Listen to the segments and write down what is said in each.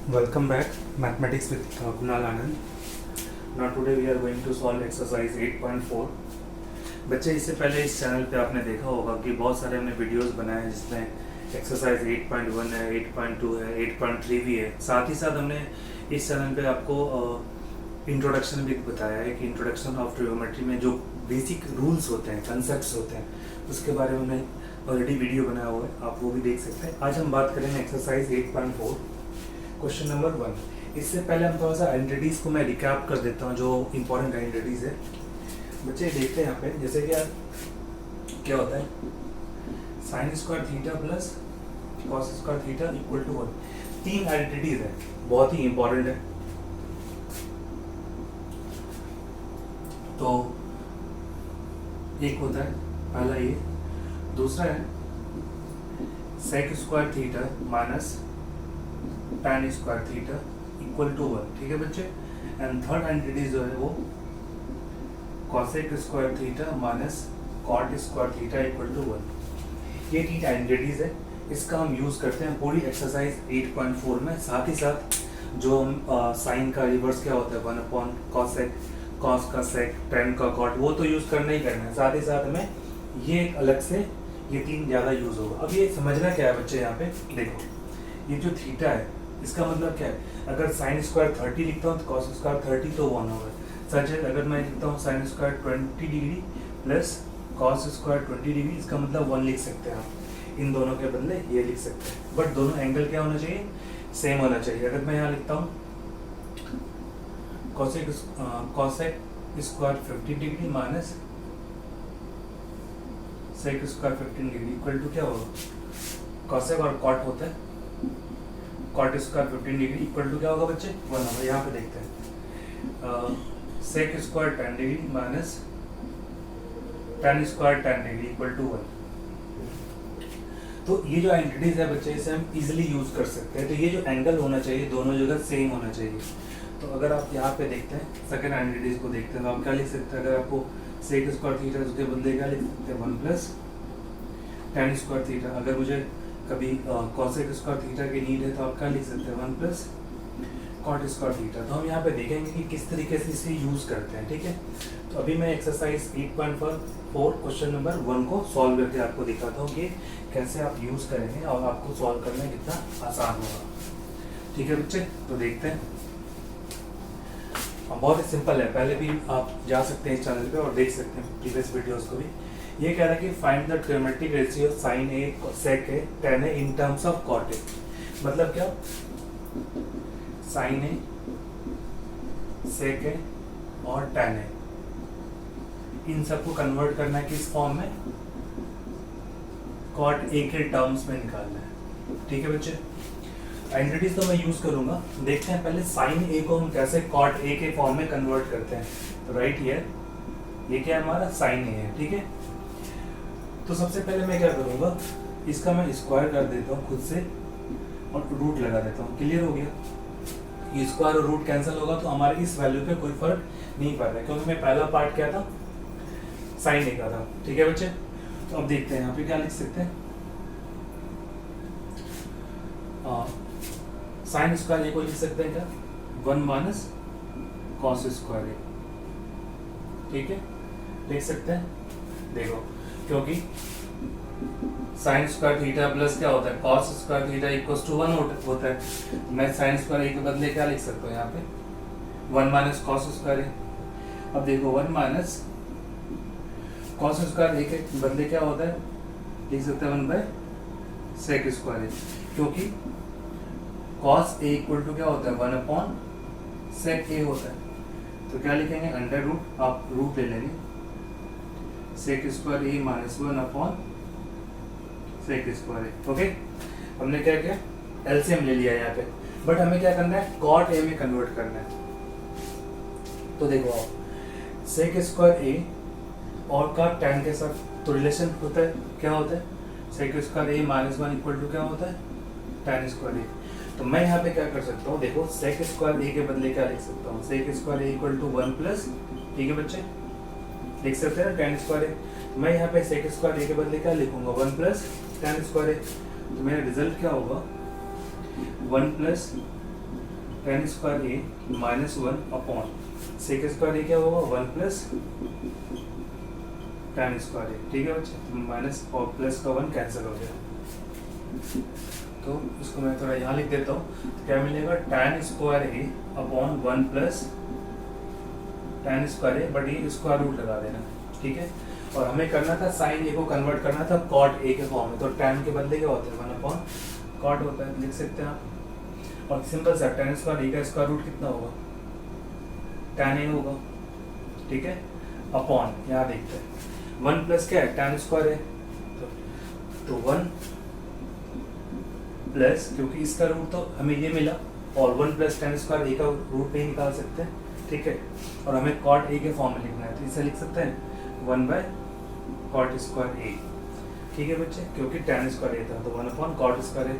Welcome back, Mathematics with Kunal Anand. Now today we are going to solve exercise 8.4. बच्चे इससे पहले इस channel पे आपने देखा होगा कि बहुत सारे हमने वीडियोस बनाए हैं जिसमें एक्सरसाइज 8.1 है, 8.2 है, 8.3 भी है। साथ ही साथ हमने इस चैनल पे आपको इंट्रोडक्शन भी बताया है कि इंट्रोडक्शन ऑफ ट्रिग्नोमेट्री में जो बेसिक रूल्स होते हैं, कंसेप्ट होते हैं, उसके बारे में हमने ऑलरेडी वीडियो बनाया हुआ है, आप वो भी देख सकते हैं। आज हम बात करेंगे एक्सरसाइज 8.4 क्वेश्चन नंबर 1। इससे पहले हम थोड़ा सा आइडेंटिटीज को मैं रिकैप कर देता हूँ जो इंपॉर्टेंट आइडेंटिटीज है। बच्चे देखते हैं यहाँ पे, जैसे कि क्या होता है sine square theta plus cos square theta equal to 1। तीन आइडेंटिटीज है, बहुत ही इंपॉर्टेंट है। तो एक होता है पहला ये, दूसरा है sec square theta minus tan square theta equal to 1। ठीक है बच्चे। एंड थर्ड आइडेंटिटी जो है वो cosec square theta minus cot square theta equal to 1। ये तीन आइडेंटिटीज है, इसका हम यूज करते हैं पूरी एक्सरसाइज 8.4 में। साथ ही साथ जो हम साइन का रिवर्स क्या होता है 1 अपॉन कॉसेक, कॉस का सेक, tan का कॉट, वो तो यूज करना ही करना है। साथ ही साथ में ये एक अलग से ये तीन ज़्यादा यूज होगा। अब ये समझना क्या है बच्चे, यहाँ पे देखो ये जो थीटा है इसका मतलब क्या है। अगर साइन स्क्वायर 30 लिखता हूँ तो कॉस स्क्वायर 30 तो 1 होगा। सच है, अगर मैं लिखता हूँ sine square 20 degree plus cos square 20 degree, इसका मतलब 1 लिख सकते हैं आप। इन दोनों के बदले ये लिख सकते हैं, बट दोनों एंगल क्या होना चाहिए, सेम होना चाहिए। अगर मैं यहाँ लिखता हूँ cosec square 50 degree minus sec square 15 degree equal to क्या होगा, कॉसेक और कॉट होता है, cot square 15 degree equal to क्या होगा बच्चे 1 होगा। यहाँ पे देखते हैं sec square 10 degree minus tan square 10 degree equal to 1। तो ये जो आइडेंटिटीज है बच्चे, इसे हम इजीली यूज कर सकते हैं। तो ये जो एंगल होना चाहिए दोनों जगह सेम होना चाहिए। तो अगर आप यहाँ पे देखते हैं सेकेंड आइडेंटिटीज को देखते हैं तो आप क्या लिख सकते हैं। अगर आपको सेक स्क्वायर थीटा उसके बदले क्या लिख सकते हैं 1 प्लस tan स्क्वायर थीटा। अगर मुझे कभी कॉसेक स्क्वायर थीटा की नीड है तो आप क्या लिख सकते हैं 1 प्लस कॉट स्क्वायर थीटा। तो हम यहाँ पे देखेंगे कि किस तरीके से इसे यूज करते हैं। ठीक है, तो अभी मैं एक्सरसाइज 8.4 क्वेश्चन नंबर 1 को सॉल्व करके आपको दिखाता हूँ कि कैसे आप यूज करेंगे और आपको सॉल्व करना कितना आसान होगा। ठीक है बच्चे, तो देखते हैं। बहुत ही सिंपल है, पहले भी आप जा सकते हैं इस चैनल पे और देख सकते हैं प्रीवियस वीडियोस को भी। ये कह रहा है कि find the trigonometric ratio sine A, sec A, tan A in terms of cot A. मतलब क्या, साइन ए, सेक ए और tan ए, इन सबको कन्वर्ट करना है किस फॉर्म में, कॉट ए के टर्म्स में निकालना है। ठीक है बच्चे, आइडेंटिटीज तो मैं यूज करूंगा। देखते हैं पहले साइन ए को हम कैसे कॉट ए के फॉर्म में कन्वर्ट करते हैं। तो राइट हियर ये क्या है हमारा साइन ए है। ठीक है, तो सबसे पहले मैं क्या करूंगा, इसका मैं स्क्वायर कर देता हूँ खुद से और रूट लगा देता हूँ। क्लियर हो गया, ये स्क्वायर और रूट कैंसिल होगा तो हमारे इस वैल्यू पे कोई फर्क नहीं पड़ रहा है, क्योंकि मैं पहला पार्ट क्या था साइन ए का था। ठीक है बच्चे, तो अब देखते हैं यहाँ पे क्या लिख सकते हैं। साइन स्क्वायर ए को लिख सकते हैं क्या 1 माइनस कॉस स्क्वायर ए। ठीक है, लिख सकते हैं। देखो, क्योंकि साइन स्क्वायर थीटा प्लस क्या होता है cos square theta equals to 1 होता है। मैं साइन स्क्वायर ए के बदले क्या लिख सकता हूँ यहाँ पे 1 माइनस कॉस स्क्वायर ए। अब देखो 1 माइनस कॉस स्क्वायर ए के बदले क्या होता है, लिख सकते हैं 1 बाय सेक स्क्वायर ए, क्योंकि कॉस ए इक्वल टू क्या होता है 1 अपॉन सेक ए होता है। तो क्या लिखेंगे अंडर रूट, आप रूट ले लेंगे सेक square A minus 1 upon sec square A. Okay, हमने क्या किया एलसीएम ले लिया यहाँ पे, बट हमें क्या करना है कॉट ए में कन्वर्ट करना है। तो देखो आप सेक स्क्वायर ए और का tan के साथ तो रिलेशन होता है, क्या होता है sec square A minus 1 equal to क्या होता है tan स्क्वायर ए। तो मैं यहाँ पे क्या कर सकता हूँ, देखो सेक स्क्वायर ए के बदले क्या लिख सकता हूँ sec square A equal to 1 plus, ठीक है बच्चे लिख सकते हैं ना tan स्क्वायर ए। मैं यहाँ पे सेक स्क्वायर ए के बदले क्या लिखूंगा 1 प्लस tan स्क्वायर ए। तो मेरा रिजल्ट क्या होगा 1 plus tan square A minus 1 upon sec square ए क्या होगा 1 प्लस tan स्क्वायर ए, ठीक है बच्चे, माइनस और प्लस का 1 कैंसिल हो गया। तो इसको मैं थोड़ा यहाँ लिख देता हूँ, तो क्या मिलेगा tan square A upon 1 plus tan square A, but ये स्क्वायर रूट लगा देना, ठीक है। और हमें करना था साइन ए को कन्वर्ट करना था कॉट ए के फॉर्म में, तो tan के बदले क्या होता है 1 अपॉन कॉट होता है, लिख सकते हैं आप। और सिंपल सा tan स्क्वायर ए का स्क्वायर रूट कितना होगा tan ए होगा, ठीक है, अपॉन यहाँ देखते हैं 1 प्लस क्या है tan स्क्वायर है, तो 1 प्लस, क्योंकि इसका रूट तो हमें ये मिला और 1 प्लस tan स्क्वायर ए का रूट नहीं निकाल सकते, ठीक है। और हमें कॉट ए के फॉर्म में लिखना है, तो इसे लिख सकते हैं 1 बाय कॉट स्क्वायर ए, ठीक है बच्चे, क्योंकि tan स्क्वायर ए था, तो 1 अपॉन कॉट स्क्वायर ए,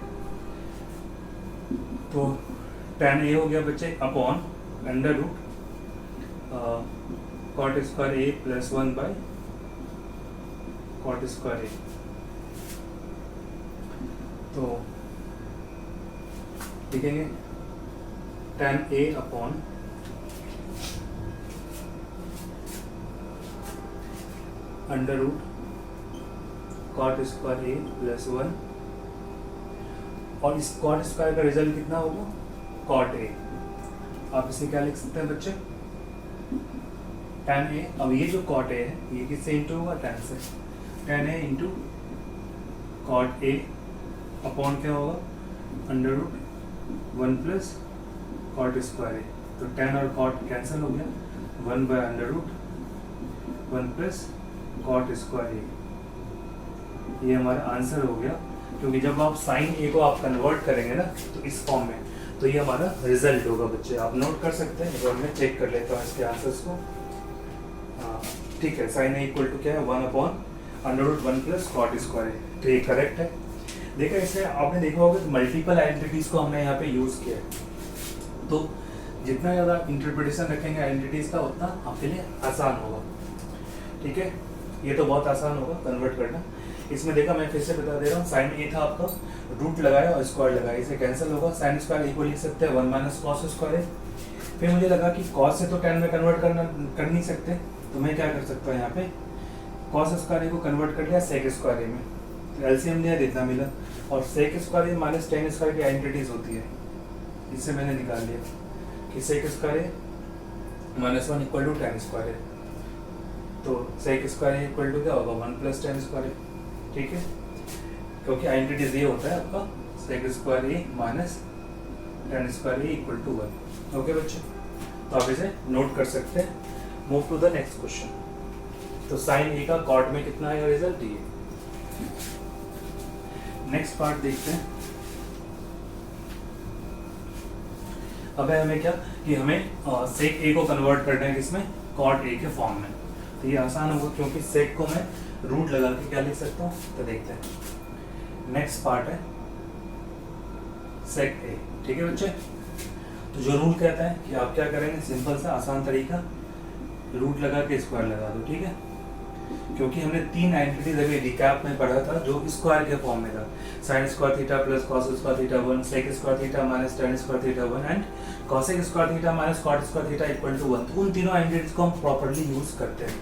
तो tan ए हो गया बच्चे upon under root cot square A plus 1 by cot square A. तो लिखेंगे tan A upon under root cot square A plus 1, और इस कॉट स्क्वायर का रिजल्ट कितना होगा कॉट ए। आप इसे क्या लिख सकते हैं बच्चे tan ए, अब ये जो कॉट ए है ये किससे इंटू होगा tan से, tan A into cot A upon क्या होगा under root 1 plus cot square A, तो tan और कॉट कैंसिल हो गया 1 by under root 1 plus cot square A, ये हमारा आंसर हो गया। क्योंकि जब आप साइन ए को आप कन्वर्ट करेंगे ना तो इस फॉर्म में, तो ये हमारा रिजल्ट होगा बच्चे, आप नोट कर सकते हैं, और मैं चेक कर लेता हूँ इसके आंसर्स को। ठीक है, साइन ए इक्वल टू क्या है 1 upon under root 1 plus cot square A, तो ये करेक्ट है। देखा इसमें आपने देखा होगा कि मल्टीपल आइडेंटिटीज को हमने यहाँ पे यूज किया है, तो जितना ज़्यादा इंटरप्रिटेशन रखेंगे आइडेंटिटीज का उतना आपके लिए आसान होगा, ठीक है। ये तो बहुत आसान होगा कन्वर्ट करना। इसमें देखा मैं फिर से बता दे रहा हूँ, साइन ए था आपका, रूट लगाया और स्क्वायर लगाया, इसे कैंसिल होगा, साइन स्क्वायर ए को लिख सकते हैं 1 माइनस कॉस स्क्वायर ए। फिर मुझे लगा कि कॉस से तो tan में कन्वर्ट कर नहीं सकते, तो मैं क्या कर सकता हूँ यहाँ पे कॉस स्क्वायर ए को कन्वर्ट कर लिया सेक स्क्वायर ए में, तो एलसीएम लिया जितना मिला, और sec square A minus tan square की आइडेंटिटीज होती है, इससे मैंने निकाल लिया कि sec square A minus 1 equal to tan square A, तो sec square A equal to क्या होगा 1 प्लस tan स्क्वायर ए, ठीक है, क्योंकि आइडेंटिटीज ये होता है आपका sec square A minus tan square A equal to 1। Okay बच्चे, तो आप इसे नोट कर सकते हैं। Move to the next question. तो साइन ए का कॉट में कितना आएगा रिजल्ट, ये नेक्स्ट पार्ट देखते हैं। अब है हमें क्या कि हमें सेक ए को कन्वर्ट करना है किसमें कॉट ए के फॉर्म में, तो ये आसान होगा क्योंकि सेक को मैं रूट लगा के क्या लिख सकता हूँ, तो देखते हैं। नेक्स्ट पार्ट है सेक ए, ठीक है बच्चे। तो जो रूल कहता है कि आप क्या करेंगे, सिंपल सा आसान तरीका, रूट लगा के स्क्वायर लगा दो, ठीक है, क्योंकि हमने 3 आइडेंटिटीज अभी रिकैप में पढ़ा था जो स्क्वायर के फॉर्म में था, sine square theta plus cos square theta 1, sec square theta minus tan square theta 1 and cosec square theta minus cot square theta equal to 1। तो उन तीनों आइडेंटिटीज को हम प्रॉपर्ली यूज करते हैं।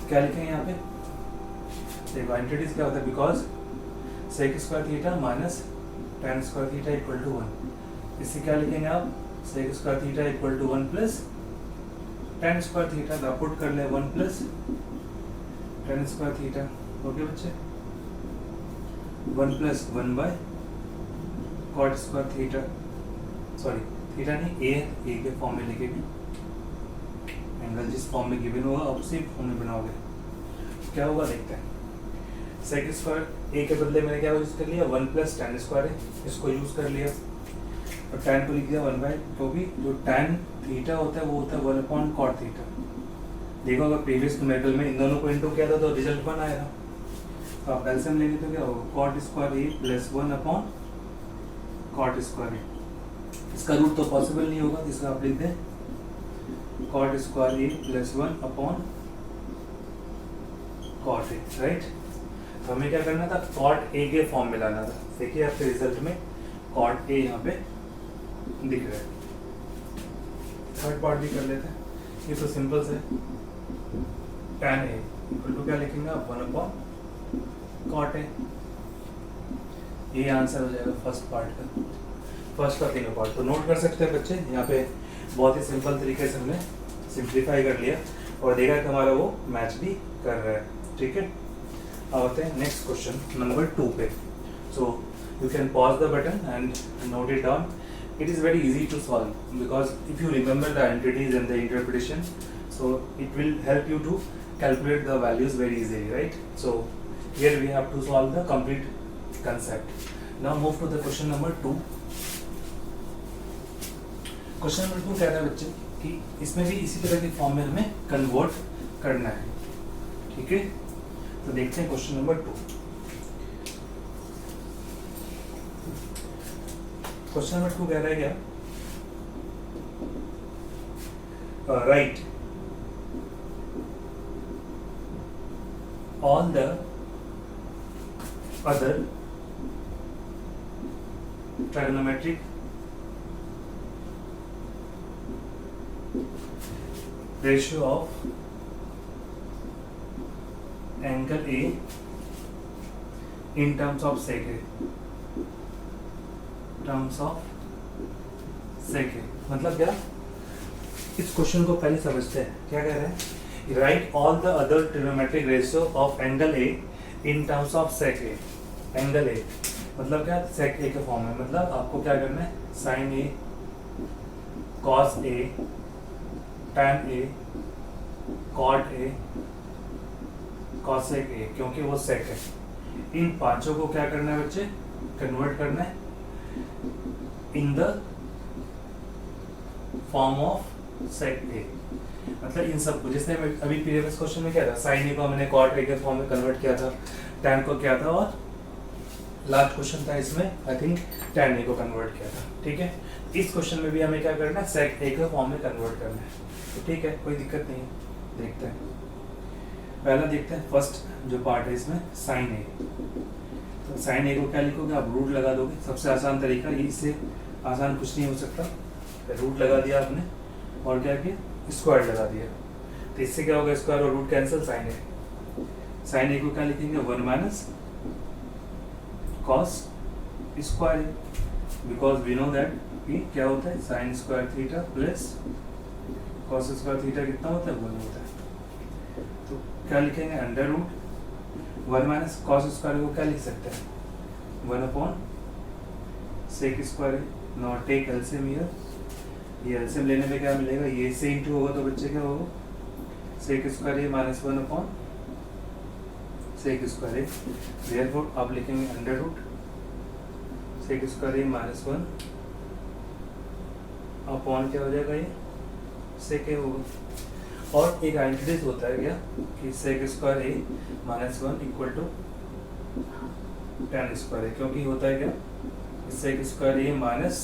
क्या लिखेंगे यहाँ पे, देखो आइडेंटिटीज क्या होता है, because sec square theta minus tan square theta equal to 1, इससे क्या लिखेंगे आप sec square theta equal to 1 plus tan square theta का पुट कर ले 1 plus tan square theta. Okay बच्चे, 1 plus 1 by cot square theta, sorry theta नहीं A के फॉर्म में लिखेंगे, एंगल जिस फॉर्म में गिवन होगा आप उसी फॉर्म में बनाओगे, क्या होगा देखते हैं। सेक स्क्वायर ए के बदले मैंने क्या यूज कर लिया 1 प्लस tan स्क्वायर है, इसको यूज कर लिया, और tan को लिख दिया 1 बाय, क्योंकि जो tan थीटा होता है वो होता है 1 अपॉन कॉट थीटा। देखो अगर प्रीवियस न्यूमेरिकल में इन दोनों को इंटू किया था तो रिजल्ट 1 आएगा, तो आप एलसीएम लेंगे तो क्या होगा cot square A plus 1 upon cot square ए। इसका रूट तो पॉसिबल नहीं होगा, इसका आप लिख दें cot square A plus 1 upon cot A, right. तो हमें क्या करना था, कॉट ए के फॉर्म में लाना था। देखिए आपके रिजल्ट में कॉट ए यहाँ पे दिख रहा है, थर्ड पार्ट भी कर लेते हैं। ये तो सिंपल से tan A इक्वल टू क्या लिखेंगे आप 1 अपॉन cot A। ये आंसर हो जाएगा फर्स्ट पार्ट का, फर्स्ट का तीनों पार्ट। तो नोट कर सकते हैं बच्चे, यहाँ पे बहुत ही सिंपल तरीके से हमने सिंप्लीफाई कर लिया और देखा कि हमारा वो मैच भी कर रहा है। ठीक है, अब आते हैं नेक्स्ट क्वेश्चन नंबर 2 पे। So you can pause the button and note it down. It is very easy to solve because if you remember the entities and the interpretation, so it will help you to calculate the values very easily, right? So here we have to solve the complete concept. Now move to the question number 2. Question number 2 कह रहा है बच्चे कि इसमें भी इसी तरह की फॉर्म में हमें कन्वर्ट करना है। ठीक है, तो देखते हैं क्वेश्चन नंबर 2। क्वेश्चन नंबर 2 कह रहा है क्या, right all the other trigonometric ratio of angle A in terms of sec A, terms of sec A. मतलब क्या, इस क्वेश्चन को पहले समझते हैं। क्या कह रहे हैं, right all the other trigonometric ratio of angle A in terms of sec A. Angle A मतलब क्या, सेक ए के फॉर्म में। मतलब आपको क्या करना है, sine A, cos A, tan A, cot A, cosec A, क्योंकि वो सेक है। इन पांचों को क्या करना है बच्चे, कन्वर्ट करना है in the form of sec A. मतलब इन सब को, जैसे अभी प्रीवियस क्वेश्चन में क्या था, साइन ए को हमने कॉट ए के फॉर्म में कन्वर्ट किया था, टैन को किया था, और लास्ट क्वेश्चन था इसमें आई थिंक टैन ए को कन्वर्ट किया था। ठीक है, इस क्वेश्चन में भी हमें क्या करना है, सेक ए के फॉर्म में कन्वर्ट करना है। तो ठीक है, कोई दिक्कत नहीं है, देखते हैं। पहला देखते हैं फर्स्ट जो पार्ट है इसमें, साइन ए। तो साइन ए को क्या लिखोगे आप, रूट लगा दोगे। सबसे आसान तरीका, इससे आसान कुछ नहीं हो सकता। रूट लगा दिया आपने और क्या किया, स्क्वायर लगा दिया। तो इससे क्या होगा, स्क्वायर और root cancel, sine A. Sine A को क्या लिखेंगे, 1 minus cos square A, because we know that कि क्या होता है, sine square theta plus cos square theta कितना होता है, 1 होता है। तो क्या लिखेंगे, under root 1 minus cos square को क्या लिख सकते हैं, 1 अपॉन सेक स्क्वायर है। नॉट टेक एलसीएम हियर, ये एलसीएम लेने में क्या मिलेगा, ये से इंटू होगा तो बच्चे क्या होगा, सेक स्क्वायर है माइनस 1 अपॉन सेक स्क्वायर है। देयरफॉर आप लिखेंगे अंडर रूट सेक स्क्वायर है माइनस 1 अपॉन क्या हो जाएगा, ये सेक ए होगा। और एक आइडेंटिटी होता है क्या कि sec square A minus 1 equal to tan square A, क्योंकि होता है क्या, sec square A minus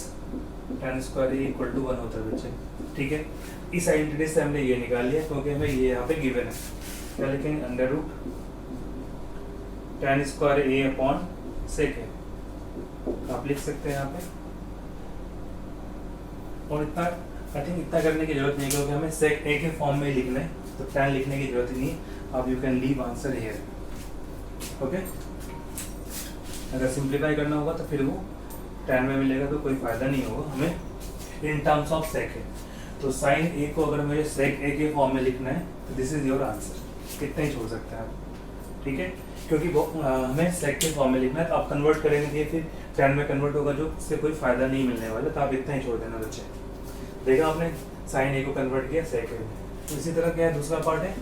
tan square A equal to 1 होता है बच्चे। ठीक है, इस आइडेंटिटी से हमने ये निकाल लिया क्योंकि हमें ये यहाँ पे गिवन है। क्या लिखेंगे, under root tan square A upon sec ए, आप लिख सकते हैं यहाँ पे। और इतना आई थिंक इतना करने की जरूरत नहीं, क्योंकि हमें सेक ए के फॉर्म में लिखना है, तो टैन लिखने की जरूरत ही नहीं। अब you can leave answer here. Okay, अगर सिंप्लीफाई करना होगा तो फिर वो टैन में मिलेगा, तो कोई फायदा नहीं होगा हमें इन टर्म्स ऑफ सेक ए। तो साइन ए को अगर मुझे सेक ए के फॉर्म में लिखना है तो दिस इज योर आंसर। इतना ही छोड़ सकते हैं आप। ठीक है, क्योंकि हमें सेक के फॉर्म में लिखना है, तो आप कन्वर्ट करेंगे फिर टैन में कन्वर्ट होगा, जो इससे कोई फायदा नहीं मिलने वाला। तो आप इतना ही छोड़ देना बच्चे। देखा आपने, साइन ए को कन्वर्ट किया सेक ए में। तो इसी तरह क्या है, दूसरा पार्ट है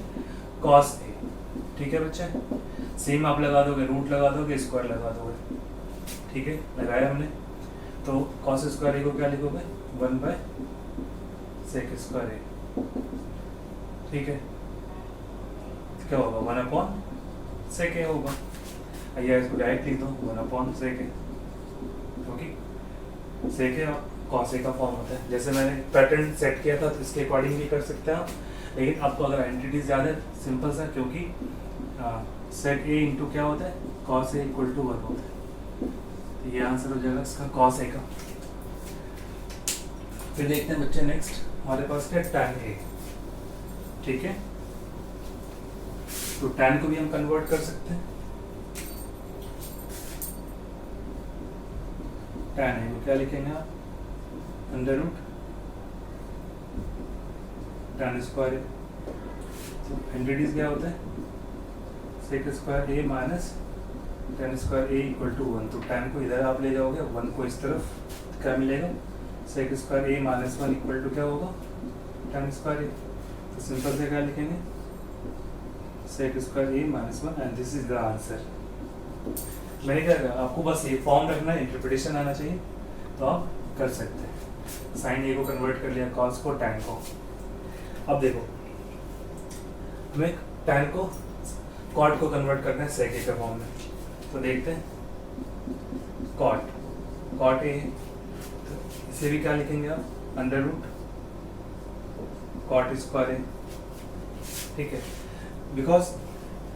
कॉस ए। ठीक है बच्चे, सेम आप लगा दोगे, रूट लगा दोगे, स्क्वायर लगा दोगे। ठीक है, लगाया हमने। तो कॉस स्क्वायर ए को क्या लिखोगे, 1 बाय सेक स्क्वायर ए। ठीक है, क्या होगा, 1 अपॉन सेक ए होगा। या इसको डायरेक्ट लिख दो, 1 अपॉन सेक ए, क्योंकि सेक ए कॉस ए का फॉर्म होता है। जैसे मैंने पैटर्न सेट किया था तो इसके अकॉर्डिंग भी कर सकते हैं आप, लेकिन आपको अगर आइडेंटिटी ज़्यादा है, सिंपल सा, क्योंकि सेक ए इंटू क्या होता है, कॉस ए इक्वल टू 1 होता है। ये आंसर हो जाएगा इसका कॉस ए का। फिर देखते हैं बच्चे नेक्स्ट हमारे पास क्या tan A, ठीक है। तो tan को भी हम कन्वर्ट कर सकते हैं। tan A को क्या लिखेंगे आप, under root tan square A। तो एंटिटीज क्या होता है, sec square A minus tan square A equal to 1। तो tan को इधर आप ले जाओगे, 1 को इस तरफ, क्या मिलेगा, sec square A minus 1 equal to क्या होगा, tan स्क्वायर A। तो सिंपल से क्या लिखेंगे, sec square A minus 1 and this is the answer. मैंने क्या कहा, आपको बस ये फॉर्म रखना है, इंटरप्रिटेशन आना चाहिए, तो आप कर सकते हैं। साइन ए को कन्वर्ट कर लिया, कॉस को, टैन को। अब देखो हमें टैन को कॉट को कन्वर्ट करना है सेक ए के फॉर्म में। तो देखते हैं कॉट ए, तो इसे भी क्या लिखेंगे आप, अंडर रूट कॉट स्क्वायर ए, ठीक है। बिकॉज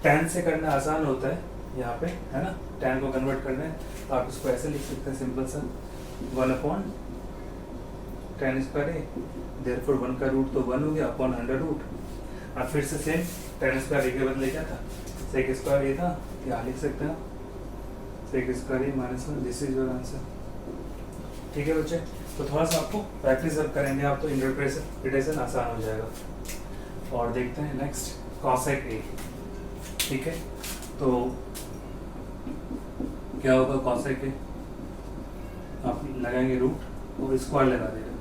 टैन से करना आसान होता है यहाँ पे, है ना, टैन को कन्वर्ट करना है, तो आप इसको ऐसे लिख सकते हैं सिंपल सा, 1/tan स्क्वायर ए, देयरफॉर 1 का रूट तो 1 हो गया, अपॉन अंडर रूट। अब फिर से सेम tan स्क्वायर ए के बदले क्या था, सेक स्क्वायर ए था, यहाँ लिख सकते हैं sec square A minus 1, this is your answer, ठीक है बच्चे। तो थोड़ा सा आपको प्रैक्टिस अब करेंगे आप, तो इंटरप्रिटेशन आसान हो जाएगा। और देखते हैं नेक्स्ट कॉसेक ए, ठीक है। तो क्या होगा कॉसेक ए, आप लगाएंगे रूट और स्क्वायर लगा देगा।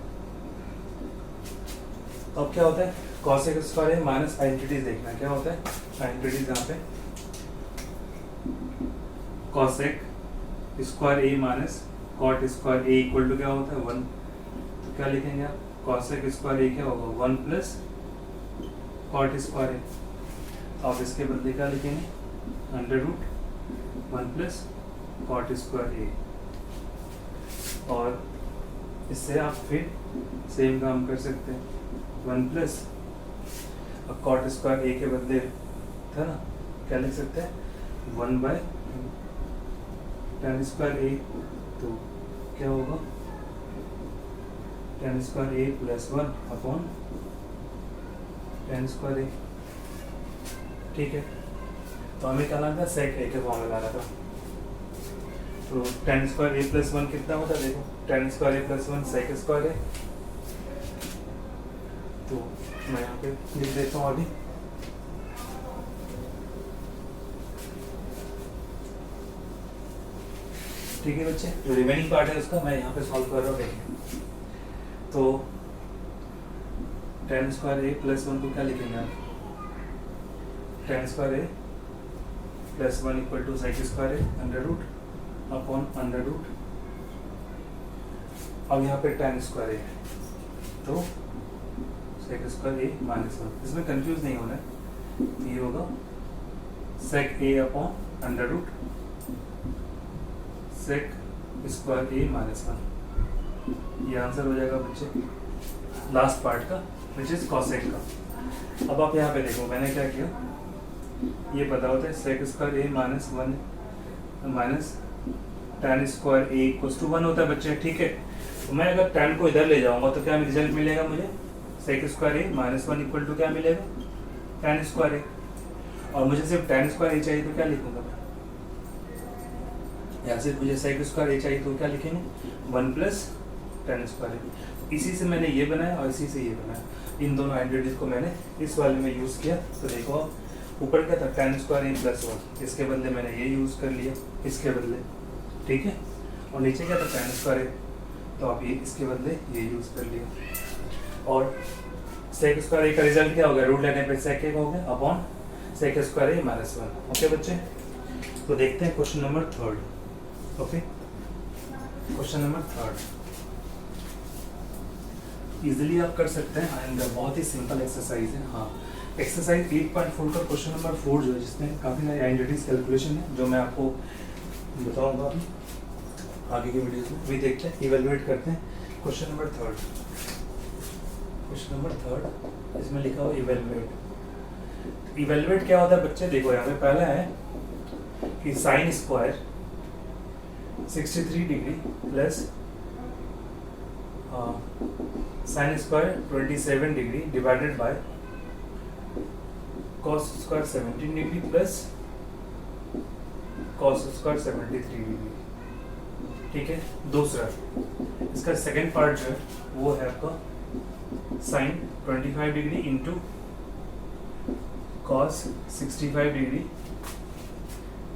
तो अब क्या होता है, cosec square A minus identities देखना है, क्या होता है आइडेंटिटीज यहाँ पे, cosec square A minus cot square A equal to क्या होता है 1। तो क्या लिखेंगे आप, कॉसेक स्क्वायर ए क्या होगा 1 प्लस कॉट स्क्वायर ए। आप इसके बदले क्या लिखेंगे, under root 1 plus cot square A. और इससे आप फिर सेम काम कर सकते हैं, 1 प्लस, अब कॉट स्क्वायर ए के बदले था ना, क्या लिख सकते हैं 1/tan स्क्वायर ए। तो क्या होगा tan square A plus 1 upon tan square ए, ठीक है। तो हमें क्या लाना था, सेक ए के फॉर्म में लाना था। तो tan स्क्वायर ए प्लस 1 कितना होता है, देखो tan square A plus 1 sec square है। तो मैं यहाँ पे लिख देता हूँ अभी, ठीक है बच्चे। जो रिमेनिंग पार्ट है उसका मैं यहाँ पे सॉल्व कर रहा हूँ, देखिए। तो tan स्क्वायर ए प्लस 1 को क्या लिखेंगे आप, tan square A plus 1 equal to sec square A under root upon under root. अब यहाँ पे tan स्क्वायर ए है, तो सेक स्क्वायर ए माइनस 1, इसमें कंफ्यूज नहीं होना है, ये होगा sec A upon under root sec square A minus 1। ये आंसर हो जाएगा बच्चे लास्ट पार्ट का, विच इज कॉसेक का। अब आप यहाँ पे देखो, मैंने क्या किया, ये पता होता है sec square A minus 1 minus tan square A equals to 1 होता है बच्चे, ठीक है। तो मैं अगर tan को इधर ले जाऊंगा तो क्या रिजल्ट मिलेगा मुझे, sec square A minus 1 equal to क्या मिलेगा, tan स्क्वायर ए। और मुझे सिर्फ tan स्क्वायर ए चाहिए तो क्या लिखूंगा मैं, या सिर्फ मुझे सेक स्क्वायर ए चाहिए तो क्या लिखेंगे 1 प्लस tan स्क्वायर ए। इसी से मैंने ये बनाया और इसी से ये बनाया, इन दोनों आइडेंटिटीज को मैंने इस वाले में यूज़ किया। तो देखो आप ऊपर क्या था tan स्क्वायर ए प्लस 1, इसके बदले मैंने ये यूज़ कर लिया इसके बदले, ठीक है। और नीचे क्या था tan स्क्वायर ए, तो आप ये इसके बदले ये यूज़ कर लिया। और सेक स्क्वायर ए का रिजल्ट क्या हो गया, रूट लेने पे सेक ए हो गया upon sec square A minus 1। Okay बच्चे, तो देखते हैं question number 3। Okay, question number 3 easily आप कर सकते हैं एंड बहुत ही सिंपल एक्सरसाइज है। हाँ, एक्सरसाइज 8.4 का क्वेश्चन नंबर 4 जो है, जिसमें काफ़ी सारी आइडेंटिटीज कैलकुलेशन है, जो मैं आपको बताऊंगा अभी आगे की वीडियोस में। भी देखते हैं, इवेलुएट करते हैं क्वेश्चन नंबर 3। क्वेश्चन नंबर 3 इसमें लिखा हुआ इवेलुएट। इवेलुएट क्या होता है बच्चे, देखो यहाँ पे पहला है कि sine square 63 degree plus sine square 27 degree divided by cos square 17 degree plus cos square 73 degree. ठीक है, दूसरा इसका सेकेंड पार्ट जो है वो है आपका sine 25 degree into cos 65 degree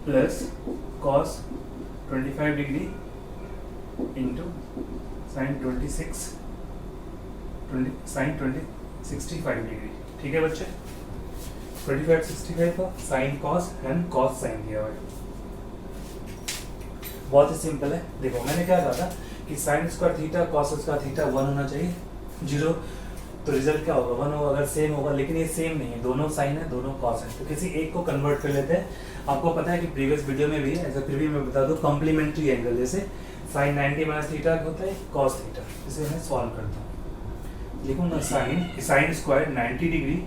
plus cos 25 degree into sine 65 degree. ठीक है बच्चे, 25 65 का sine cos and cos sine दिया हुआ है। बहुत ही सिंपल है। देखो मैंने क्या कहा था कि sign square theta cos square theta 1 होना चाहिए, 0 तो रिजल्ट क्या होगा 1 होगा अगर सेम होगा, लेकिन ये सेम नहीं है, दोनों साइन है दोनों कॉस है, तो किसी एक को कन्वर्ट कर लेते हैं। आपको पता है कि प्रीवियस वीडियो में भी है, ऐसा फिर भी मैं बता दूं कॉम्प्लीमेंट्री एंगल, जैसे साइन 90 माइनस थीटा होता है कॉस थीटा, इसे मैं सॉल्व करता हूँ। लिखूंगा sine square 90 degree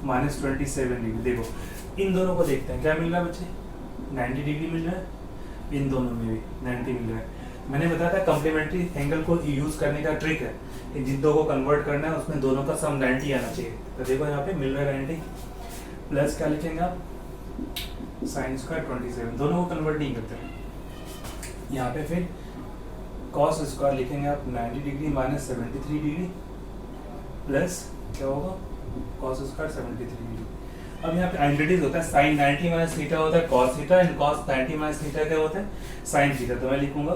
minus 27 degree. देखो इन दोनों को देखते हैं क्या मिल रहा है बच्चे, 90 डिग्री मिल रहा है, इन दोनों में भी 90 मिल रहा है। मैंने बताया था कॉम्प्लीमेंट्री एंगल को यूज करने का ट्रिक है कि जिन दो को कन्वर्ट करना है उसमें दोनों का सम 90 आना चाहिए। तो देखो यहाँ पे मिल रहा है 90 प्लस क्या लिखेंगे आप साइन स्क्वायर 27, दोनों को कन्वर्ट नहीं करते हैं। यहाँ पे फिर कॉस स्क्वायर लिखेंगे आप 90 डिग्री माइनस 73 डिग्री प्लस क्या होगा कॉस स्क्वायर 73 डिग्री। अब यहाँ पे आइडेंटिटीज होता है, साइन 90 माइनस थीटा होता है cos theta and cos 90 minus theta क्या होता है साइन थीटा। तो मैं लिखूंगा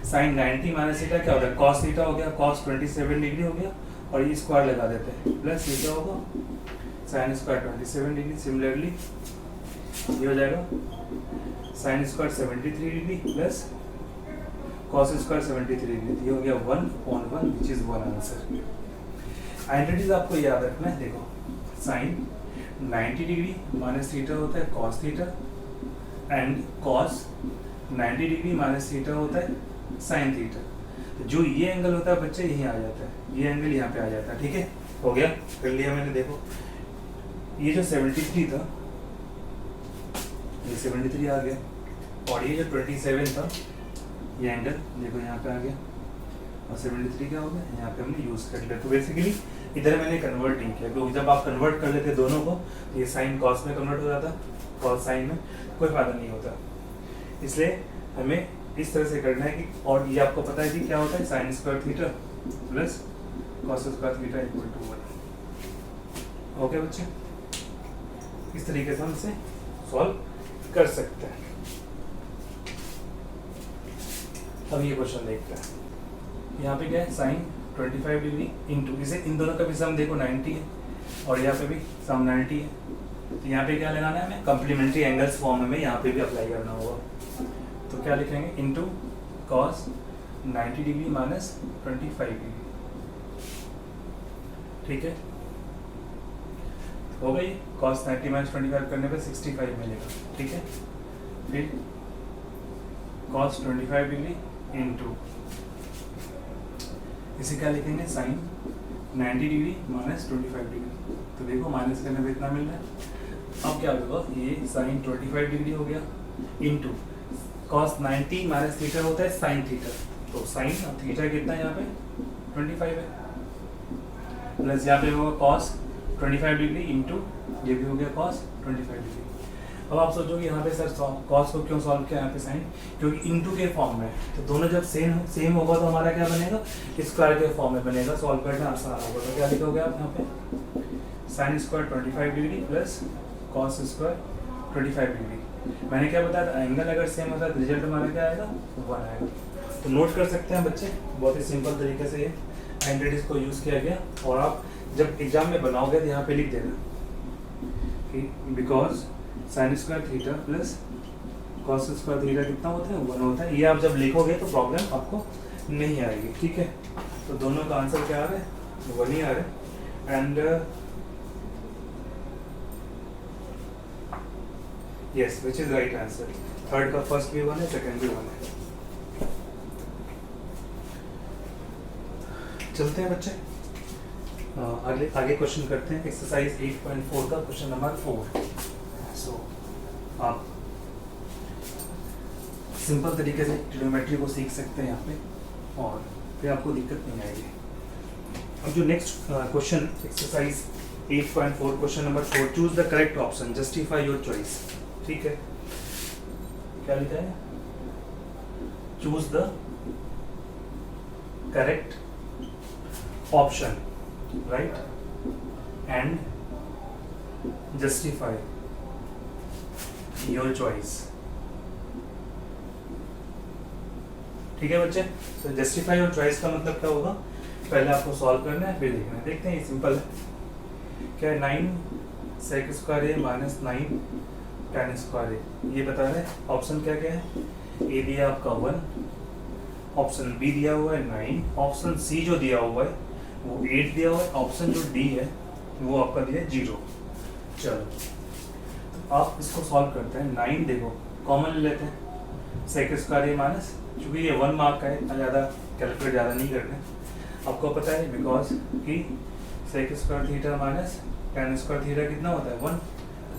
साइन 90 माइनस थीटा क्या होता है कॉस थीटा हो गया, कॉस 27 डिग्री हो गया और ये स्क्वायर लगा देते हैं प्लस ये क्या होगा साइन स्क्वायर 27 डिग्री। सिमिलरली ये हो जाएगा sine square 73 degree plus cos square 73 degree, ये हो गया 1/1 विच इज 1 आंसर। आइडेंटिटीज आपको याद रखना है। देखो साइन 90 डिग्री माइनस थीटा होता है cos theta and cos 90 degree minus theta होता है साइन थीटा। तो जो ये एंगल होता है बच्चे यहीं आ जाता है, ये एंगल यहाँ पे आ जाता है। ठीक है, हो गया, कर लिया मैंने। देखो ये जो 73 था ये 73 आ गया और ये जो 27 था ये एंगल देखो यहाँ पे आ गया और 73 क्या हो गया यहाँ पे हमने यूज कर लिया। तो बेसिकली इधर मैंने कन्वर्ट नहीं किया, क्योंकि जब आप कन्वर्ट कर लेते दोनों को तो ये साइन कॉस में कन्वर्ट हो जाता, कॉस साइन में कोई फायदा नहीं होता। इसलिए हमें इस तरह से करना है कि, और ये आपको पता है कि क्या होता है sine square theta plus cos square theta equal to 1। Okay बच्चे, इस तरीके से हम इसे सॉल्व कर सकते हैं। अब ये क्वेश्चन देखते हैं। यहाँ पे क्या है साइन 25 डिग्री इंटू, इसे इन दोनों का भी सम देखो 90 है और यहाँ पे भी सम 90 है। तो यहाँ पे क्या लगाना है हमें कॉम्प्लीमेंट्री एंगल्स फॉर्म में यहाँ पे भी अप्लाई करना होगा। तो क्या लिखेंगे into cos 90 degree minus 25 degree. ठीक है, हो गई कॉस 90 माइनस 25 करने पे 65 मिलेगा। ठीक है, फिर कॉस 25 डिग्री इंटू इसे क्या लिखेंगे साइन 90 डिग्री माइनस 25 डिग्री। तो देखो माइनस करने पे इतना मिल रहा है। अब क्या होगा ये साइन 25 डिग्री हो गया इंटू कॉस 90 माइनस थीटा होता है साइन थीटा, तो साइन थीटा कितना है यहाँ पे 25 है प्लस यहाँ पे होगा कॉस 25 डिग्री इंटू ये भी हो गया कॉस 25 डिग्री। अब आप सोचोगे यहाँ पे सर कॉस को क्यों सॉल्व किया यहाँ पे साइन, क्योंकि इंटू के फॉर्म में, तो दोनों जब सेम होगा तो हमारा क्या बनेगा स्क्वायर के फॉर्म में बनेगा, सॉल्व करना आसान होगा। तो क्या लिखोगे आप यहाँ पे sine square 25 degree plus cos square 25 degree. मैंने क्या बताया था एंगल अगर सेम होता है तो रिजल्ट हमारा क्या आएगा 1 आएगा। तो नोट कर सकते हैं बच्चे, बहुत ही सिंपल तरीके से ये आइडेंटिटीज को यूज़ किया गया। और आप जब एग्जाम में बनाओगे तो यहाँ पे लिख देना कि because sign square theta plus cos square theta कितना होता है 1 होता है। ये आप जब लिखोगे तो प्रॉब्लम आपको नहीं आएगी। ठीक है, तो दोनों का आंसर क्या आ रहा है 1 ही आ रहा है। And yes which is right answer. Third का फर्स्ट भी 1 है सेकंड भी 1 है। चलते हैं बच्चे आगे क्वेश्चन करते हैं। एक्सरसाइज 8.4 का क्वेश्चन नंबर 4। सो आप सिंपल तरीके से ट्रिग्नोमेट्री को सीख सकते हैं यहाँ पे। और फिर आपको दिक्कत नहीं आएगी। अब जो next question exercise 8.4 question number 4, choose the correct option, justify your choice. ठीक है, क्या लिखा है? Choose the correct option, right, and justify your choice. ठीक है बच्चे, तो जस्टिफाई योर चॉइस का मतलब क्या होगा? पहले आपको सॉल्व करना है, फिर देखना है। देखते हैं, सिंपल है। क्या है? 9 sec square A minus 9 tan square A, ये बता रहे हैं। ऑप्शन क्या क्या है? ए दिया आपका 1, ऑप्शन बी दिया हुआ है 9, ऑप्शन सी जो दिया हुआ है वो 8 दिया हुआ है, ऑप्शन जो डी है वो आपका दिया है 0। चलो, तो आप इसको सॉल्व करते हैं। 9 देखो कॉमन ले लेते हैं, sec स्क्वायर ए माइनस, चूँकि ये 1 मार्क का है, इतना ज़्यादा कैलकुलेट ज़्यादा नहीं करना। आपको पता है बिकॉज कि sec square theta minus tan square theta कितना होता है? 1।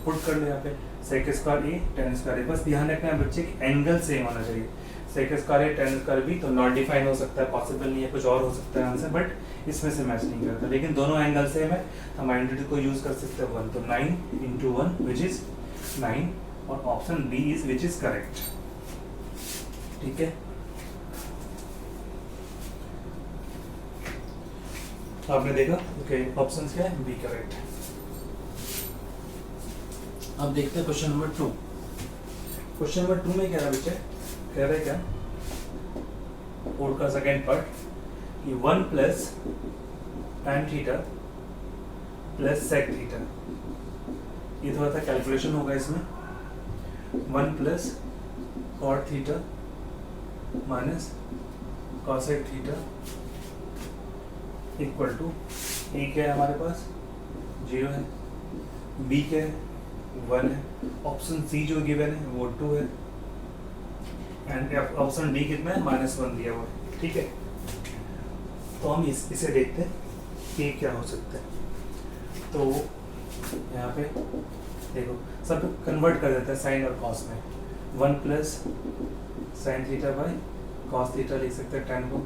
पुट कर लो यहाँ पे, sec स्क्वायर ए tan स्क्वायर ए। बस ध्यान रखना है बच्चे कि एंगल सेम होना चाहिए। sec स्क्वायर ए tan स्क्वायर बी तो नॉट डिफाइन हो सकता है, पॉसिबल नहीं है, कुछ और हो सकता है आंसर, बट इसमें से मैच नहीं करता। लेकिन दोनों एंगल सेम है, हम आइडेंटिटी को यूज कर सकते हैं 1। तो 9 इंटू 1 विच इज 9, और option B is which is correct. ठीक है, आपने देखा ओके, ऑप्शन क्या है? B correct. अब देखते हैं क्वेश्चन नंबर 2। क्वेश्चन नंबर 2 में क्या है बच्चे? कह रहे क्या? कोड का सेकेंड पार्ट कि 1 plus tan theta plus sec theta, ये थोड़ा सा कैलकुलेशन होगा इसमें। 1 plus cot theta minus cosec theta equal to, ए क्या है हमारे पास? 0 है, बी क्या है? 1 है, ऑप्शन सी जो गिवन है वो 2 है, एंड ऑप्शन डी कितना है? -1 दिया हुआ है। ठीक है, तो हम इसे देखते हैं कि क्या हो सकता है। तो यहाँ पे देखो, सब कन्वर्ट कर देता है साइन और कॉस में। 1 plus sine theta by cos theta लिख सकते हैं, tan को।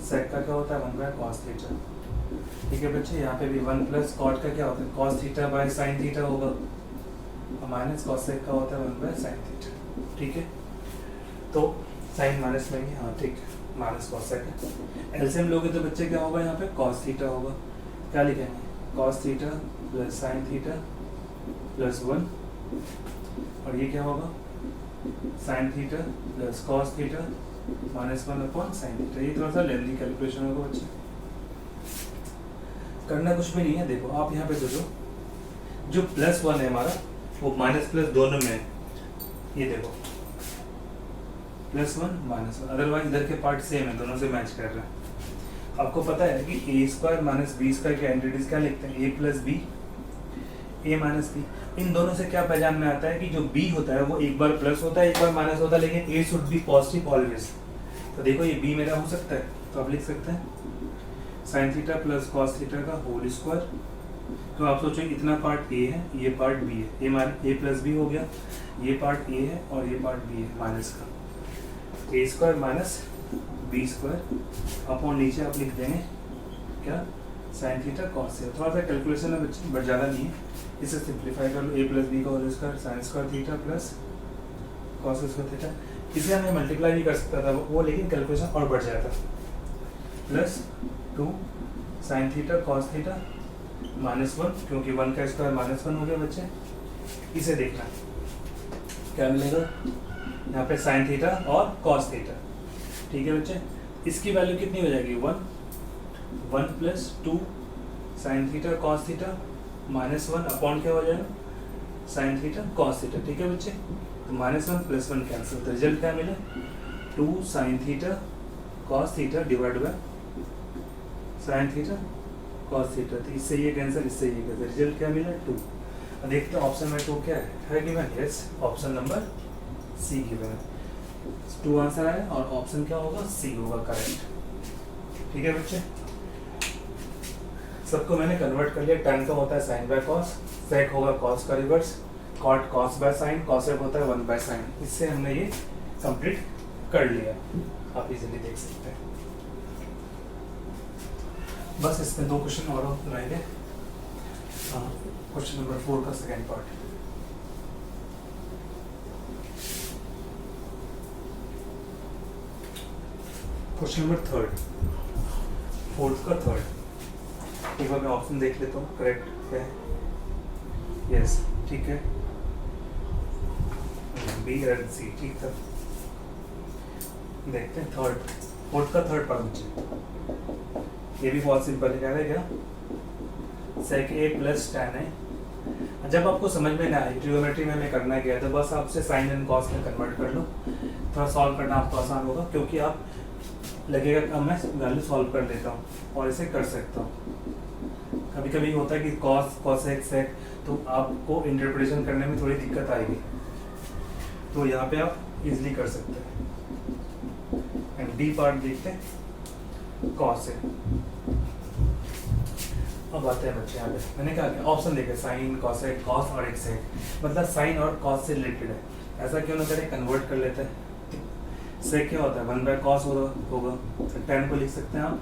sec का क्या होता है? 1 बाय कॉस थीटा। ठीक है बच्चे, यहाँ पे भी 1 प्लस कॉट का क्या होता है? Cos theta by sine theta होगा, और माइनस कॉस सेक का होता है 1 बाय साइन थीटा। ठीक है, तो साइन माइनस में, हाँ ठीक है, माइनस कॉस सेक है। एलसीएम लोगे तो बच्चे क्या होगा? यहाँ पे कॉस थीटा होगा। क्या लिखेंगे? Cos theta plus sign theta plus 1, और ये क्या होगा? Sign theta plus cos theta minus 1 upon sine theta. ये थोड़ा सा लेंथी कैलकुलेशन होगा बच्चे, करना कुछ भी नहीं है। देखो आप यहाँ पे सोचो, जो +1 है हमारा वो माइनस प्लस दोनों में है। ये देखो +1 -1, अदरवाइज इधर के पार्ट सेम है, दोनों से मैच कर रहे हैं। आपको पता है कि a square minus B square के एंटिटीज क्या लिखते हैं? a plus B, a minus B. इन दोनों से क्या पहचान में आता है कि जो b होता है वो एक बार प्लस होता है, एक बार माइनस होता है, लेकिन a should be positive always. तो देखो ये b मेरा हो सकता है, तो आप लिख सकते हैं sine theta plus cos theta का होल स्क्वायर। तो आप सोचो इतना पार्ट a है, ये पार्ट b है, a प्लस बी हो गया, ये पार्ट a है और ये पार्ट b है माइनस का। a square minus B square upon नीचे आप लिख देंगे क्या? Sine theta cos theta. थोड़ा सा कैलकुलेशन है बच्चे, बट ज़्यादा नहीं है, इसे सिंप्लीफाई कर लो। a प्लस बी का whole square sine square theta plus cos square theta. इसे हमें मल्टीप्लाई भी कर सकता था वो, लेकिन कैलकुलेशन और बढ़ जाता। Plus 2 sign theta cos theta -1, क्योंकि 1 का स्क्वायर -1 हो गया बच्चे। इसे देखना क्या मिलेगा यहाँ पे, साइन थीटा और कॉस थीटा। ठीक है बच्चे, इसकी वैल्यू कितनी हो जाएगी? 1 plus 2 sign theta cos theta -1 upon क्या हो जाएगा? Sign theta cos theta. ठीक है बच्चे, तो -1 प्लस 1 कैंसिल, तो रिजल्ट क्या मिले? 2 sign theta cos theta divide by sine theta cos theta. तो इससे ये कैंसिल, इससे ये कैंसिल, रिजल्ट क्या मिला? 2। देखते हैं ऑप्शन में 2 क्या है given? Yes, option number C given है। 2 आंसर आया और ऑप्शन क्या होगा? सी होगा करेक्ट। ठीक है बच्चे, सबको मैंने कन्वर्ट कर लिया। tan का होता है साइन बाय कॉस, sec होगा कॉस का reverse, cot cos by sine, cosec होता है 1 बाय साइन। इससे हमने ये कंप्लीट कर लिया, आप इजीली देख सकते हैं। बस इसमें 2 क्वेश्चन और रहेंगे। क्वेश्चन नंबर 4 का second part. Question number 3, 4th का 3rd। एक बार मैं ऑप्शन देख लेता हूँ करेक्ट है। यस ठीक है, बी और सी ठीक था। देखते हैं 4th का 3rd पार्ट बच्चे। ये भी बहुत सिंपल है। क्या है क्या, सेक ए प्लस tan है। जब आपको समझ में ना आए ट्रिगोनोमेट्री में हमें करना क्या है, तो बस आपसे साइन एंड कॉस में कन्वर्ट कर लो, थोड़ा सॉल्व करना आपको आसान होगा, क्योंकि आप लगेगा कि मैं वैल्यू सॉल्व कर लेता हूँ और इसे कर सकता हूँ। कभी कभी होता है कि कॉस कॉसेक सेक, तो आपको इंटरप्रिटेशन करने में थोड़ी दिक्कत आएगी, तो यहाँ पे आप इजीली कर सकते हैं। एंड डी पार्ट देखते हैं कॉस है। अब आते हैं बच्चे यहाँ पे, मैंने कहा कि ऑप्शन देखे साइन कॉसेक कॉस और एक सेक, मतलब साइन और कॉस से रिलेटेड है। ऐसा क्यों ना करें, कन्वर्ट कर लेते हैं। सेक क्या होता है, 1/cos होगा, tan को लिख सकते हैं आप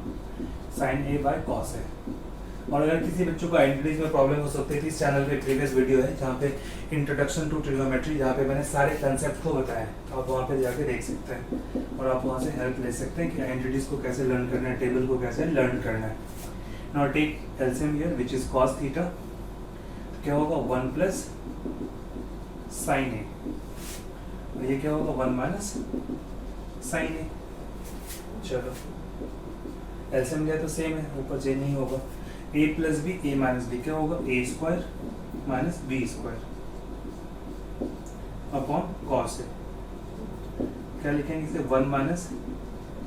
sin a by cos है। और अगर किसी बच्चों को आइडेंटिटीज में प्रॉब्लम हो सकती है, इस चैनल पे प्रीवियस वीडियो है जहाँ पे इंट्रोडक्शन टू ट्रिगोनोमेट्री, जहाँ पे मैंने सारे कंसेप्ट को बताया है, तो आप वहाँ पे जाके देख सकते हैं और आप वहाँ से हेल्प ले सकते हैं कि आइडेंटिटीज को कैसे लर्न करना है, टेबल को कैसे लर्न करना है। Now take LCM here which is cos theta, तो क्या होगा 1 प्लस sin a, और ये क्या होगा 1 माइनस साइन ए। चलो एलसीएम लिया तो सेम है, ऊपर चेंज नहीं होगा। A plus B, A minus B क्या होगा, A square minus B square upon cos A. क्या लिखेंगे इसे, 1 minus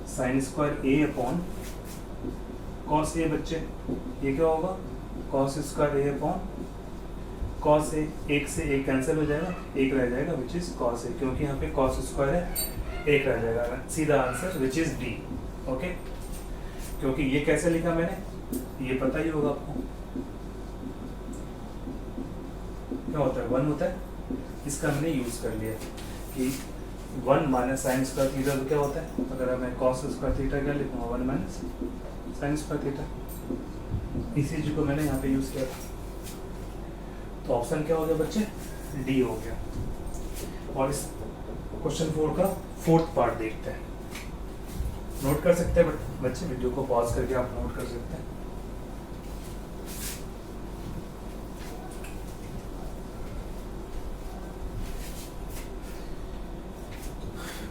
sine square A upon cos A. बच्चे ये क्या होगा, cos square A upon cos A. एक से एक कैंसिल हो जाएगा, एक रह जाएगा विच इज कॉस ए, क्योंकि यहाँ पे कॉस स्क्वायर है, एक रह जाएगा। सीधा answer which is D. Okay, क्योंकि ये कैसे लिखा मैंने, ये पता ही होगा आपको क्या होता है, 1 होता है, इसका मैंने यूज कर लिया कि 1 माइनस साइन स्क्वायर थीटा, तो क्या होता है, अगर मैं कॉस स्क्वायर थीटा क्या लिखूंगा, 1 माइनस साइन स्क्वायर थीटा। इसी चीज को मैंने यहाँ पे यूज किया था। तो ऑप्शन क्या हो गया बच्चे, डी हो गया। और इस क्वेश्चन 4 का 4th पार्ट देखते हैं। नोट कर सकते हैं बच्चे, वीडियो को पॉज करके आप नोट कर सकते हैं।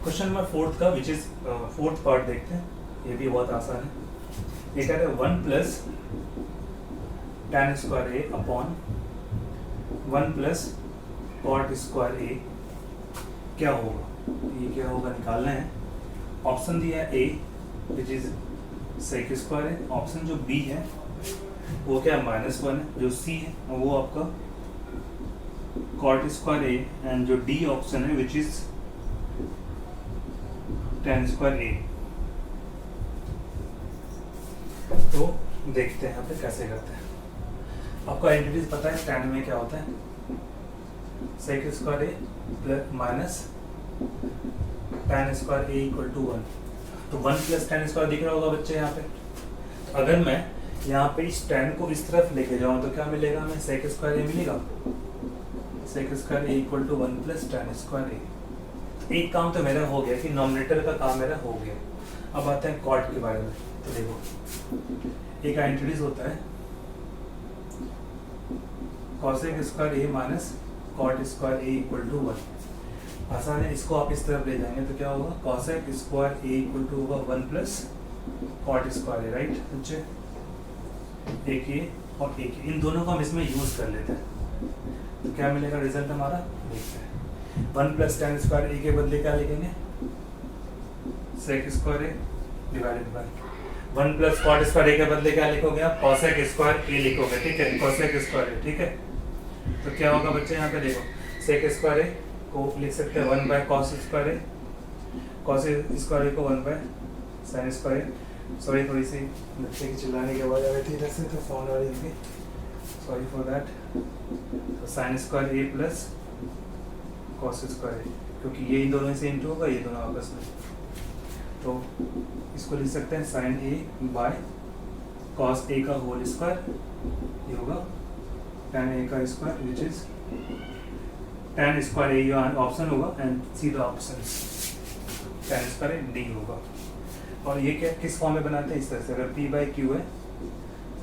क्वेश्चन नंबर 4th का विच इज 4th पार्ट देखते हैं। ये भी बहुत आसान है। ये कह रहे हैं 1 plus tan square A upon 1 plus cot square ए क्या होगा, ये क्या होगा निकालना है। ऑप्शन दिया है ए विच इज सेक स्क्वायर है, ऑप्शन जो बी है वो क्या -1 है, जो सी है वो आपका कॉट स्क्वायर ए, एंड जो डी ऑप्शन है विच इज tan स्क्वायर ए। तो देखते हैं यहाँ पे कैसे करते हैं। आपको आइडेंटिटीज पता है, tan में क्या होता है, sec square A plus minus tan square A equal to 1। तो 1 प्लस tan स्क्वायर दिख रहा होगा बच्चे यहाँ पे। तो अगर मैं यहाँ पे इस tan को इस तरफ लेके जाऊँ तो क्या मिलेगा हमें, सेक स्क्वायर ए मिलेगा, sec square A equal to 1 plus tan square A. एक काम तो मेरा हो गया कि नॉमिनेटर का काम मेरा हो गया। अब आते हैं कॉट के बारे में। तो देखो एक आइडेंटिटीज होता है cosec square A minus cot square A equal to 1। आसान है, इसको आप इस तरफ ले जाएंगे तो क्या होगा, cosec square A equal to होगा 1 plus cot square A, right बच्चे। एक ये और एक ये, इन दोनों को हम इसमें यूज कर लेते हैं तो क्या मिलेगा रिजल्ट हमारा, देखते हैं। 1 प्लस tan स्क्वायर ए के बदले क्या लिखेंगे, sec square A divided by 1 plus cot square A के बदले क्या लिखोगे आप, कॉसेक स्क्वायर ए लिखोगे, ठीक है, कॉसेक स्क्वायर ए, ठीक है। तो क्या होगा बच्चे यहाँ पे देखो, सेक स्क्वायर ए को लिख सकते हैं 1 by cos square A, cos square A को 1 by sine square A. Sorry थोड़ी सी बच्चे की चिल्लाने की आवाज़ आ रही थी इधर से, तो फोन आ रही होगी, सॉरी फॉर दैट। तो sign square A plus cos square A, क्योंकि ये इन दोनों से इंटू होगा, ये दोनों आपस में, तो इसको लिख सकते हैं sine A by cos A का होल स्क्वायर, ये होगा tan ए का square which is tan square A option होगा and C the option, tan square D होगा। और ये क्या किस फॉर्म में बनाते हैं, इस तरह से, अगर p बाई क्यू है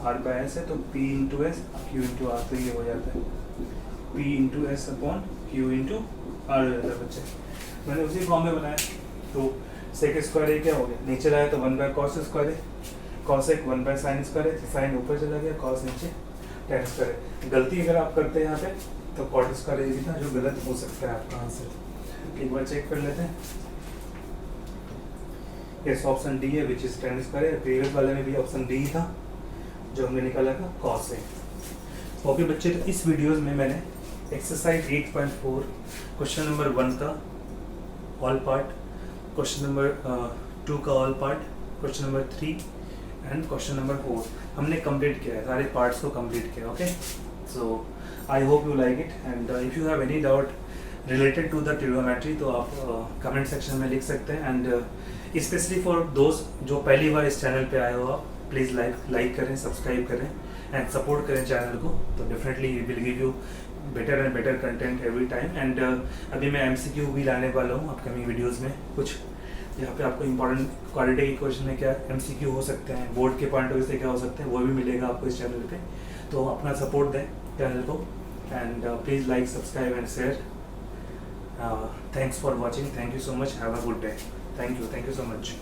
r बाई एस है तो p into S Q into R, तो ये हो जाता है p into S upon Q into R हो जाता है बच्चे। मैंने उसी फॉर्म में बनाया, तो सेक स्क्वायर ए क्या हो गया, नीचे लाया तो 1 बाय कॉस स्क्वायर है, कॉस एक 1 बाय साइन स्क्वायर है, साइन ऊपर चला गया, कॉस नीचे tan स्क्वायर है। गलती अगर आप करते हैं यहाँ पे तो कॉट स्क्वायर ए भी था, जो गलत हो सकता है आपका आंसर। एक बार चेक कर लेते हैं। यस, ऑप्शन डी है विच इज tan स्क्वायर है। प्रीवियस वाले में भी ऑप्शन डी था जो हमने निकाला था कॉस है। ओके बच्चे, तो इस वीडियोस में मैंने एक्सरसाइज 8.4 क्वेश्चन नंबर 1 का ऑल पार्ट, क्वेश्चन नंबर 2 का all part, question number 3 and question number 4 हमने कंप्लीट किया है, सारे पार्ट्स को कंप्लीट किया। Okay, so I hope you like it and if you have any doubt related to the trigonometry तो आप comment section में लिख सकते हैं। एंड स्पेशली फॉर दोस्त जो पहली बार इस चैनल पे आए हो, आप प्लीज़ लाइक करें, सब्सक्राइब करें एंड सपोर्ट करें चैनल को, तो definitely will give you better and better content every time. And अभी मैं MCQ भी लाने वाला हूँ अपकमिंग वीडियोज़ में, कुछ यहाँ पे आपको इंपॉर्टेंट क्वालिटी के क्वेश्चन में क्या MCQ हो सकते हैं, बोर्ड के पॉइंट ऑफ व्यू से क्या हो सकते हैं, वो भी मिलेगा आपको इस चैनल पे। तो अपना सपोर्ट दें चैनल को and please like, subscribe and share. Thanks for watching, thank you so much, have a good day, thank you so much.